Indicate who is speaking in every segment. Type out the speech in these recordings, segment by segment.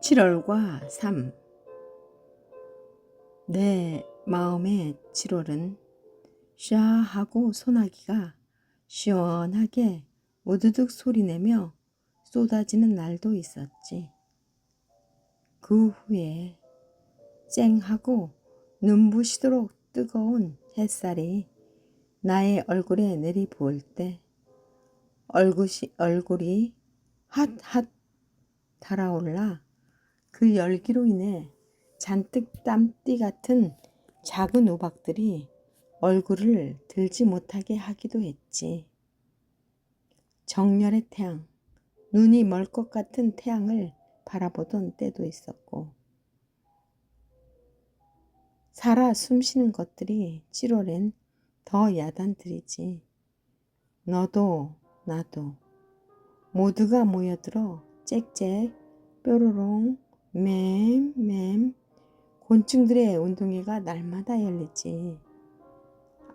Speaker 1: 7월과 3. 내 마음의 7월은 샤 하고 소나기가 시원하게 우두둑 소리내며 쏟아지는 날도 있었지. 그 후에 쨍하고 눈부시도록 뜨거운 햇살이 나의 얼굴에 내리부을 때 얼굴이 핫핫 달아올라 그 열기로 인해 잔뜩 땀띠 같은 작은 우박들이 얼굴을 들지 못하게 하기도 했지. 정열의 태양, 눈이 멀 것 같은 태양을 바라보던 때도 있었고, 살아 숨쉬는 것들이 7월엔 더 야단들이지. 너도 나도 모두가 모여들어 짹짹 뾰로롱 맴맴 곤충들의 운동회가 날마다 열리지.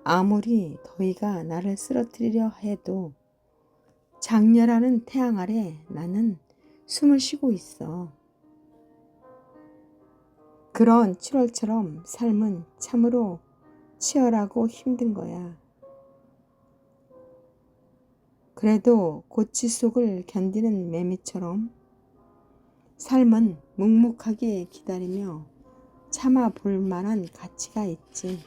Speaker 1: 아무리 더위가 나를 쓰러뜨리려 해도 장렬하는 태양 아래 나는 숨을 쉬고 있어. 그런 7월처럼 삶은 참으로 치열하고 힘든 거야. 그래도 고치 속을 견디는 매미처럼 삶은 묵묵하게 기다리며 참아 볼 만한 가치가 있지.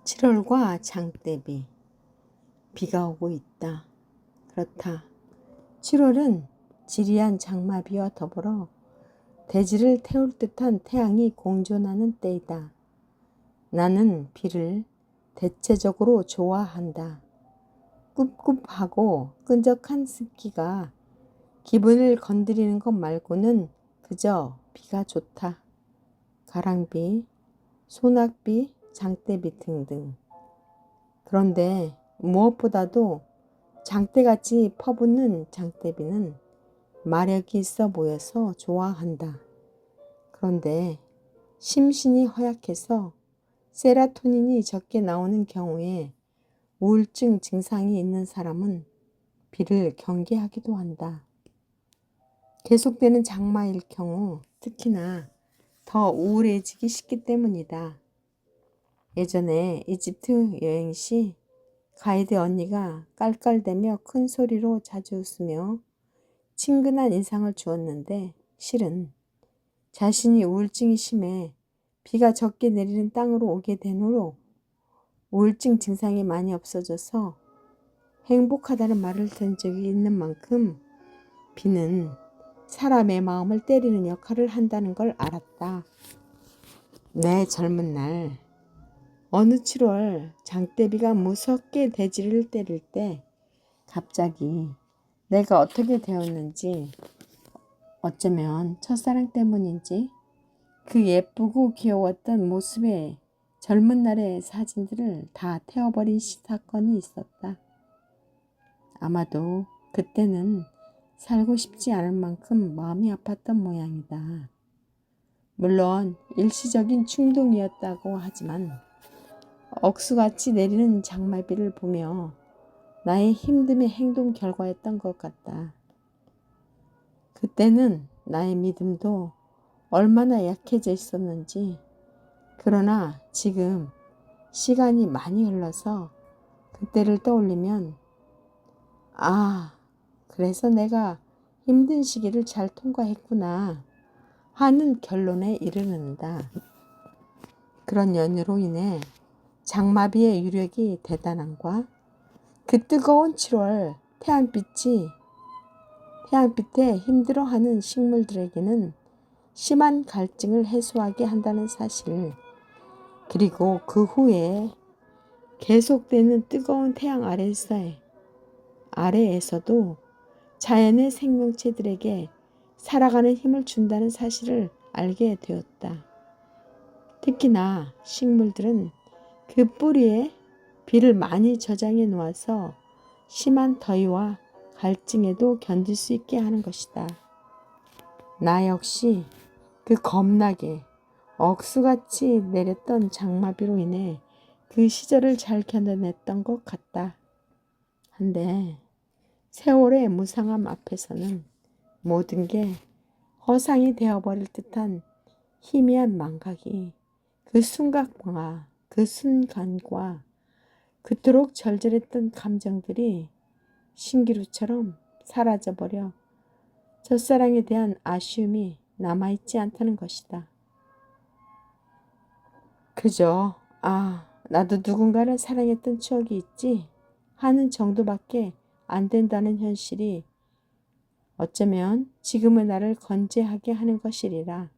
Speaker 1: (7월과) 장대비. 비가 오고 있다. 그렇다. 7월은 지리한 장마비와 더불어 대지를 태울 듯한 태양이 공존하는 때이다. 나는 비를 대체적으로 좋아한다. 꿉꿉하고 끈적한 습기가 기분을 건드리는 것 말고는 그저 비가 좋다. 가랑비, 소낙비, 장대비 등등. 그런데 무엇보다도 장대같이 퍼붓는 장대비는 마력이 있어 보여서 좋아한다. 그런데 심신이 허약해서 세라토닌이 적게 나오는 경우에 우울증 증상이 있는 사람은 비를 경계하기도 한다. 계속되는 장마일 경우 특히나 더 우울해지기 쉽기 때문이다. 예전에 이집트 여행 시 가이드 언니가 깔깔대며 큰 소리로 자주 웃으며 친근한 인상을 주었는데 실은 자신이 우울증이 심해 비가 적게 내리는 땅으로 오게 된 후로 우울증 증상이 많이 없어져서 행복하다는 말을 들은 적이 있는 만큼 비는 사람의 마음을 때리는 역할을 한다는 걸 알았다. 내 젊은 날 어느 7월 장대비가 무섭게 대지를 때릴 때 갑자기 내가 어떻게 되었는지, 어쩌면 첫사랑 때문인지 그 예쁘고 귀여웠던 모습의 젊은 날의 사진들을 다 태워버린 사건이 있었다. 아마도 그때는 살고 싶지 않을 만큼 마음이 아팠던 모양이다. 물론 일시적인 충동이었다고 하지만 억수같이 내리는 장마비를 보며 나의 힘듦의 행동 결과였던 것 같다. 그때는 나의 믿음도 얼마나 약해져 있었는지, 그러나 지금 시간이 많이 흘러서 그때를 떠올리면 그래서 내가 힘든 시기를 잘 통과했구나 하는 결론에 이르는다. 그런 연유로 인해 장마비의 유력이 대단함과 그 뜨거운 7월 태양빛에 힘들어하는 식물들에게는 심한 갈증을 해소하게 한다는 사실, 그리고 그 후에 계속되는 뜨거운 태양 아래에서도 자연의 생명체들에게 살아가는 힘을 준다는 사실을 알게 되었다. 특히나 식물들은 그 뿌리에 비를 많이 저장해 놓아서 심한 더위와 갈증에도 견딜 수 있게 하는 것이다. 나 역시 그 겁나게 억수같이 내렸던 장마비로 인해 그 시절을 잘 견뎌냈던 것 같다. 한데 세월의 무상함 앞에서는 모든 게 허상이 되어버릴 듯한 희미한 망각이 그 순간과 그토록 절절했던 감정들이 신기루처럼 사라져버려 첫사랑에 대한 아쉬움이 남아있지 않다는 것이다. 그저 나도 누군가를 사랑했던 추억이 있지 하는 정도밖에 안 된다는 현실이 어쩌면 지금의 나를 건재하게 하는 것이리라.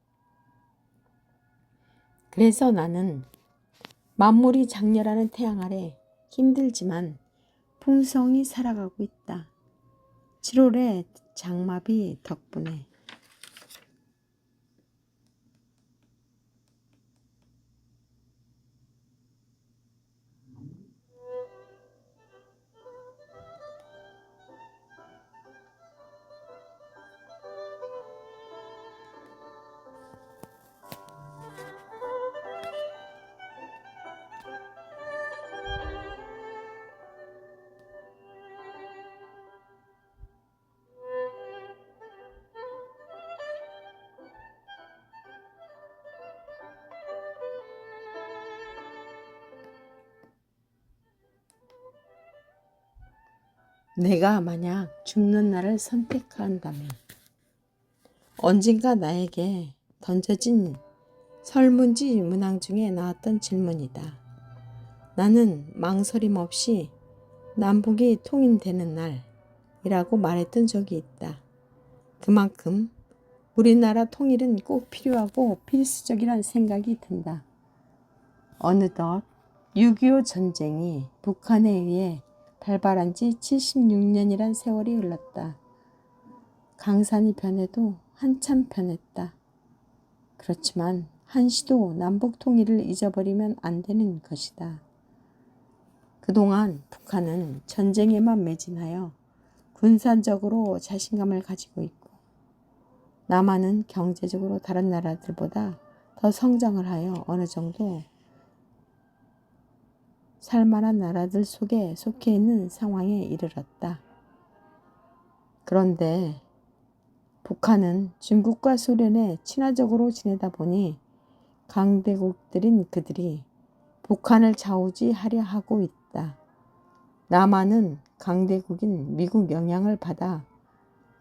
Speaker 1: 그래서 나는 만물이 장렬하는 태양 아래 힘들지만 풍성히 살아가고 있다. 7월의 장마비 덕분에. 내가 만약 죽는 날을 선택한다면 언젠가 나에게 던져진 설문지 문항 중에 나왔던 질문이다. 나는 망설임 없이 남북이 통일되는 날이라고 말했던 적이 있다. 그만큼 우리나라 통일은 꼭 필요하고 필수적이란 생각이 든다. 어느덧 6.25 전쟁이 북한에 의해 발발한 지 76년이란 세월이 흘렀다. 강산이 변해도 한참 변했다. 그렇지만 한시도 남북 통일을 잊어버리면 안 되는 것이다. 그동안 북한은 전쟁에만 매진하여 군사적으로 자신감을 가지고 있고 남한은 경제적으로 다른 나라들보다 더 성장을 하여 어느 정도 살만한 나라들 속에 속해 있는 상황에 이르렀다. 그런데 북한은 중국과 소련에 친화적으로 지내다 보니 강대국들인 그들이 북한을 좌우지하려 하고 있다. 남한은 강대국인 미국 영향을 받아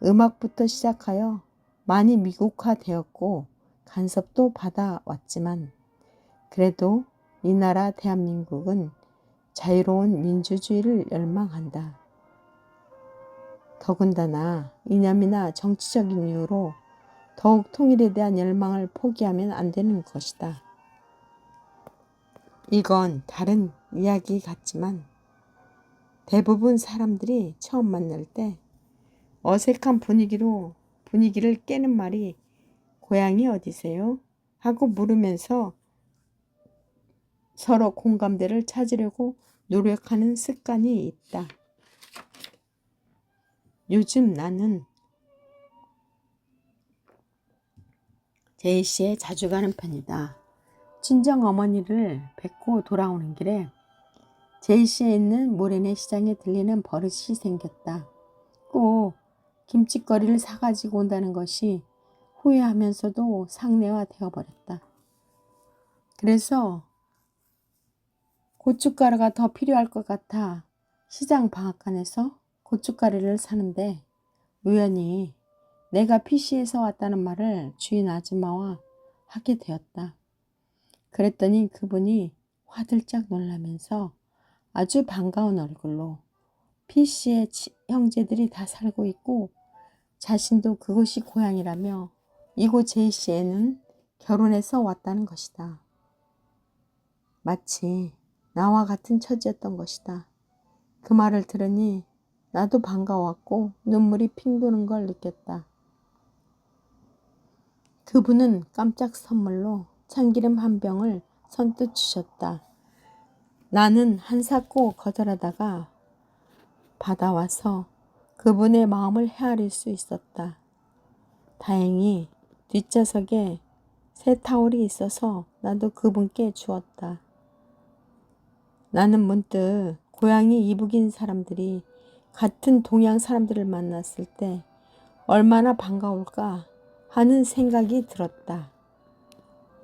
Speaker 1: 음악부터 시작하여 많이 미국화되었고 간섭도 받아왔지만 그래도 이 나라 대한민국은 자유로운 민주주의를 열망한다. 더군다나 이념이나 정치적인 이유로 더욱 통일에 대한 열망을 포기하면 안 되는 것이다. 이건 다른 이야기 같지만 대부분 사람들이 처음 만날 때 어색한 분위기를 깨는 말이 고향이 어디세요? 하고 물으면서 서로 공감대를 찾으려고 노력하는 습관이 있다. 요즘 나는 제이시에 자주 가는 편이다. 친정 어머니를 뵙고 돌아오는 길에 제이시에 있는 모래내 시장에 들리는 버릇이 생겼다. 꼭 김치거리를 사가지고 온다는 것이 후회하면서도 상례화 되어버렸다. 그래서 고춧가루가 더 필요할 것 같아 시장 방앗간에서 고춧가루를 사는데 우연히 내가 PC에서 왔다는 말을 주인 아줌마와 하게 되었다. 그랬더니 그분이 화들짝 놀라면서 아주 반가운 얼굴로 PC의 형제들이 다 살고 있고 자신도 그곳이 고향이라며 이곳 제이시에는 결혼해서 왔다는 것이다. 마치 나와 같은 처지였던 것이다. 그 말을 들으니 나도 반가웠고 눈물이 핑 도는 걸 느꼈다. 그분은 깜짝 선물로 참기름 한 병을 선뜻 주셨다. 나는 한사코 거절하다가 받아와서 그분의 마음을 헤아릴 수 있었다. 다행히 뒷좌석에 새 타올이 있어서 나도 그분께 주었다. 나는 문득 고향이 이북인 사람들이 같은 동양 사람들을 만났을 때 얼마나 반가울까 하는 생각이 들었다.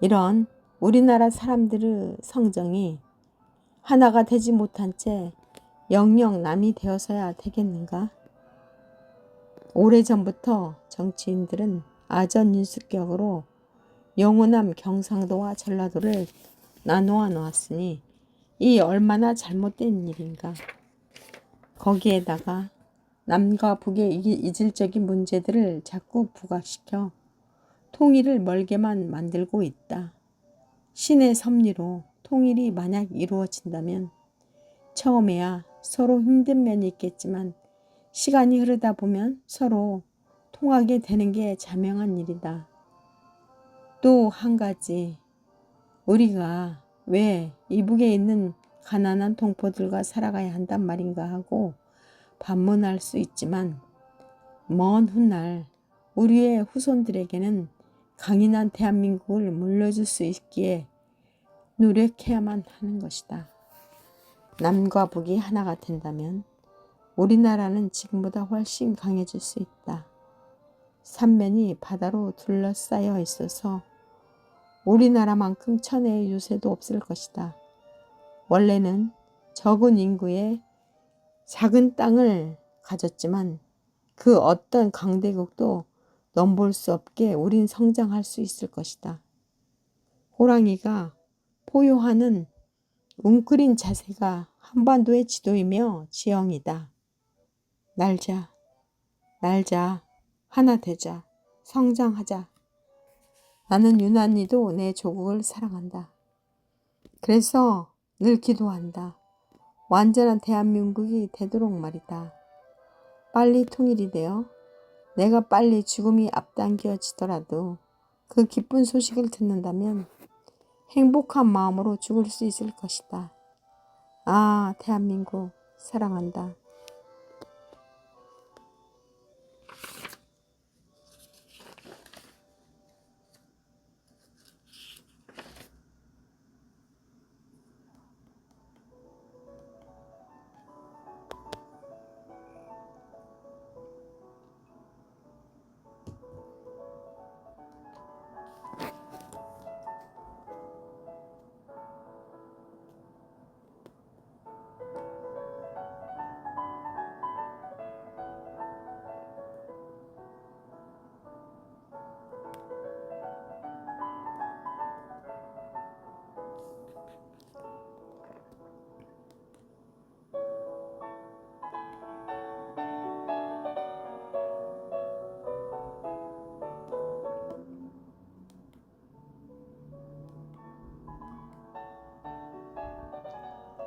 Speaker 1: 이런 우리나라 사람들의 성정이 하나가 되지 못한 채 영영 남이 되어서야 되겠는가? 오래전부터 정치인들은 아전인수격으로 영호남 경상도와 전라도를 나누어 놓았으니 이 얼마나 잘못된 일인가. 거기에다가 남과 북의 이질적인 문제들을 자꾸 부각시켜 통일을 멀게만 만들고 있다. 신의 섭리로 통일이 만약 이루어진다면 처음에야 서로 힘든 면이 있겠지만 시간이 흐르다 보면 서로 통하게 되는 게 자명한 일이다. 또 한 가지, 우리가 왜 이북에 있는 가난한 동포들과 살아가야 한단 말인가 하고 반문할 수 있지만 먼 훗날 우리의 후손들에게는 강인한 대한민국을 물려줄 수 있기에 노력해야만 하는 것이다. 남과 북이 하나가 된다면 우리나라는 지금보다 훨씬 강해질 수 있다. 삼면이 바다로 둘러싸여 있어서 우리나라만큼 천혜의 유세도 없을 것이다. 원래는 적은 인구의 작은 땅을 가졌지만 그 어떤 강대국도 넘볼 수 없게 우린 성장할 수 있을 것이다. 호랑이가 포효하는 웅크린 자세가 한반도의 지도이며 지형이다. 날자, 하나 되자, 성장하자. 나는 유난히도 내 조국을 사랑한다. 그래서 늘 기도한다. 완전한 대한민국이 되도록 말이다. 빨리 통일이 되어 내가 빨리 죽음이 앞당겨지더라도 그 기쁜 소식을 듣는다면 행복한 마음으로 죽을 수 있을 것이다. 아, 대한민국 사랑한다.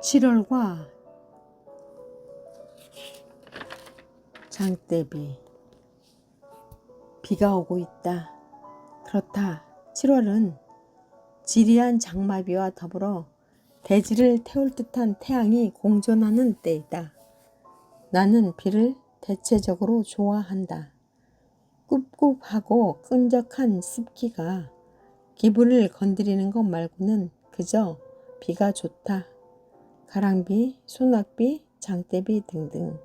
Speaker 1: (7월과) 장대비. 비가 오고 있다. 그렇다. 7월은 지리한 장마비와 더불어 대지를 태울 듯한 태양이 공존하는 때이다. 나는 비를 대체적으로 좋아한다. 꿉꿉하고 끈적한 습기가 기분을 건드리는 것 말고는 그저 비가 좋다. 가랑비, 소낙비, 장대비 등등.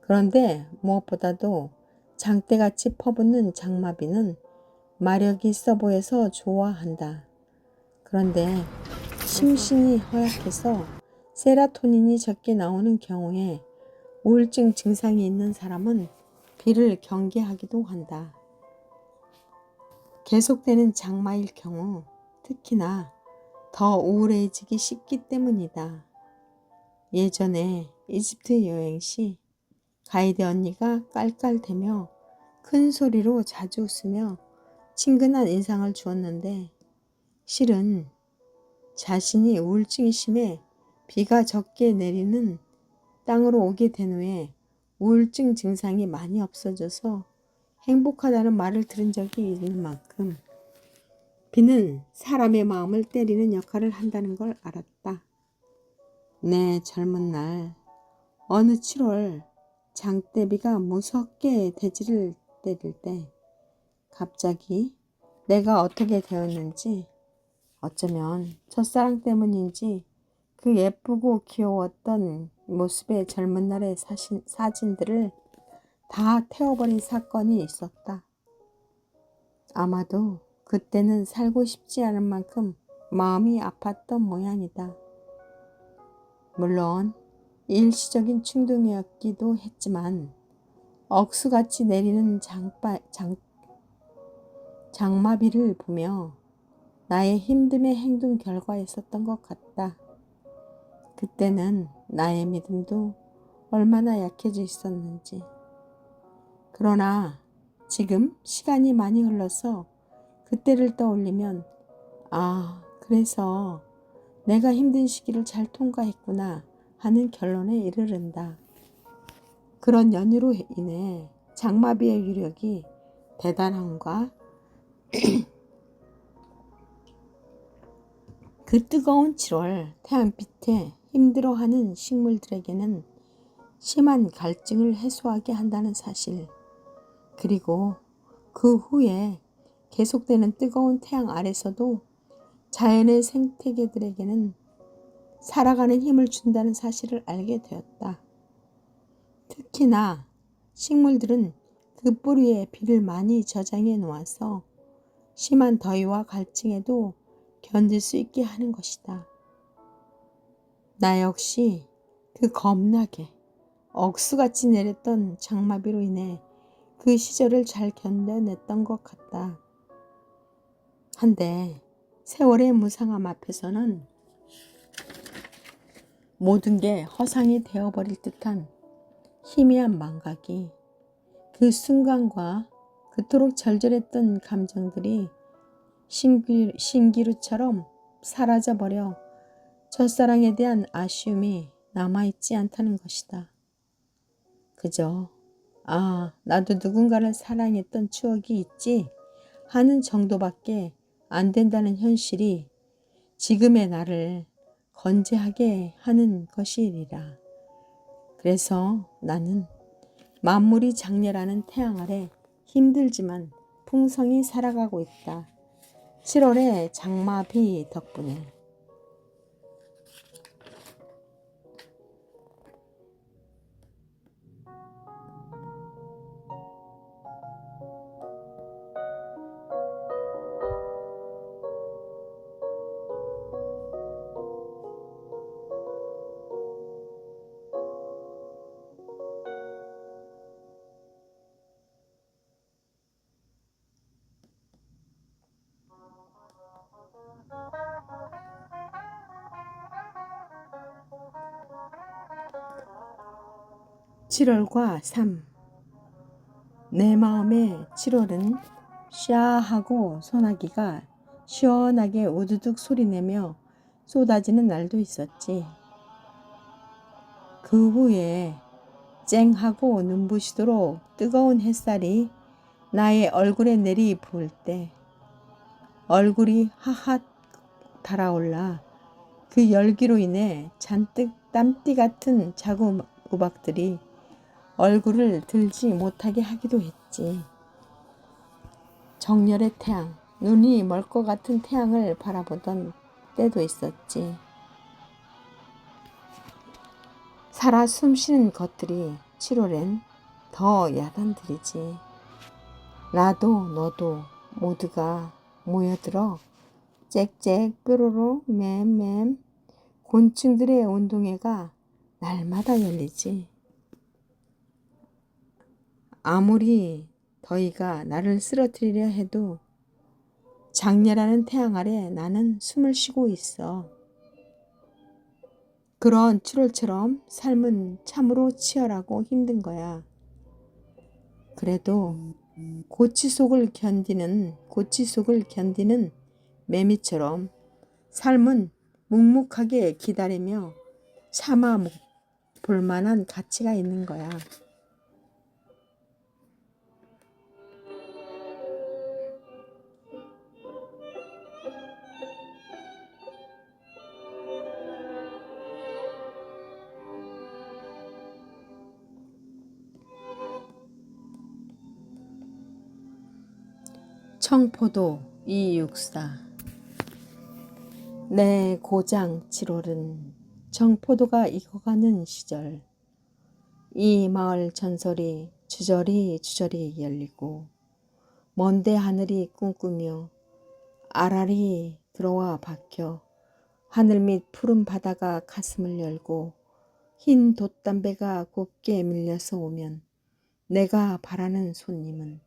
Speaker 1: 그런데 무엇보다도 장대같이 퍼붓는 장마비는 마력이 있어 보여서 좋아한다. 그런데 심신이 허약해서 세라토닌이 적게 나오는 경우에 우울증 증상이 있는 사람은 비를 경계하기도 한다. 계속되는 장마일 경우 특히나 더 우울해지기 쉽기 때문이다. 예전에 이집트 여행 시 가이드 언니가 깔깔대며 큰 소리로 자주 웃으며 친근한 인상을 주었는데 실은 자신이 우울증이 심해 비가 적게 내리는 땅으로 오게 된 후에 우울증 증상이 많이 없어져서 행복하다는 말을 들은 적이 있는 만큼 비는 사람의 마음을 때리는 역할을 한다는 걸 알았다. 내 젊은 날 어느 7월 장대비가 무섭게 대지를 때릴 때 갑자기 내가 어떻게 되었는지, 어쩌면 첫사랑 때문인지 그 예쁘고 귀여웠던 모습의 젊은 날의 사진들을 다 태워버린 사건이 있었다. 아마도 그때는 살고 싶지 않은 만큼 마음이 아팠던 모양이다. 물론 일시적인 충동이었기도 했지만 억수같이 내리는 장마비를 보며 나의 힘듦의 행동 결과였었던 것 같다. 그때는 나의 믿음도 얼마나 약해져 있었는지. 그러나 지금 시간이 많이 흘러서 그때를 떠올리면 그래서 내가 힘든 시기를 잘 통과했구나 하는 결론에 이르른다. 그런 연유로 인해 장마비의 위력이 대단함과 그 뜨거운 7월 태양빛에 힘들어하는 식물들에게는 심한 갈증을 해소하게 한다는 사실, 그리고 그 후에 계속되는 뜨거운 태양 아래서도 자연의 생태계들에게는 살아가는 힘을 준다는 사실을 알게 되었다. 특히나 식물들은 그 뿌리에 비를 많이 저장해 놓아서 심한 더위와 갈증에도 견딜 수 있게 하는 것이다. 나 역시 그 겁나게 억수같이 내렸던 장마비로 인해 그 시절을 잘 견뎌냈던 것 같다. 한데 세월의 무상함 앞에서는 모든 게 허상이 되어버릴 듯한 희미한 망각이, 그 순간과 그토록 절절했던 감정들이 신기루처럼 사라져버려 첫사랑에 대한 아쉬움이 남아있지 않다는 것이다. 그저 나도 누군가를 사랑했던 추억이 있지 하는 정도밖에 안 된다는 현실이 지금의 나를 건재하게 하는 것이리라. 그래서 나는 만물이 장렬하는 태양 아래 힘들지만 풍성히 살아가고 있다. 7월의 장마비 덕분에. (7월과 3) 내 마음의 7월은 샤하고 소나기가 시원하게 우두둑 소리내며 쏟아지는 날도 있었지. 그 후에 쨍하고 눈부시도록 뜨거운 햇살이 나의 얼굴에 내리 부을 때 얼굴이 하핫 달아올라 그 열기로 인해 잔뜩 땀띠 같은 자구우박들이 얼굴을 들지 못하게 하기도 했지. 정열의 태양, 눈이 멀 것 같은 태양을 바라보던 때도 있었지. 살아 숨쉬는 것들이 7월엔 더 야단들이지. 나도 너도 모두가 모여들어 짹짹 뾰로로 맴맴 곤충들의 운동회가 날마다 열리지. 아무리 더위가 나를 쓰러뜨리려 해도 장렬하는 태양 아래 나는 숨을 쉬고 있어. 그런 7월처럼 삶은 참으로 치열하고 힘든 거야. 그래도 고치 속을 견디는 매미처럼 삶은 묵묵하게 기다리며 참아 볼 만한 가치가 있는 거야. 청포도 264. 내 고장 7월은 청포도가 익어가는 시절, 이 마을 전설이 주저리 열리고 먼데 하늘이 꿈꾸며 알알이 들어와 박혀 하늘 밑 푸른 바다가 가슴을 열고 흰 돛담배가 곱게 밀려서 오면 내가 바라는 손님은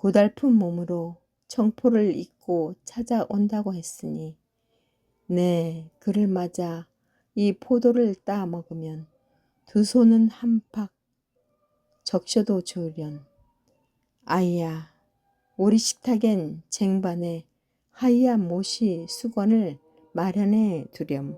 Speaker 1: 고달픈 몸으로 청포를 잊고 찾아온다고 했으니 그를 맞아 이 포도를 따 먹으면 두 손은 한팍 적셔도 좋으련. 아이야, 우리 식탁엔 쟁반에 하얀 모시 수건을 마련해 두렴.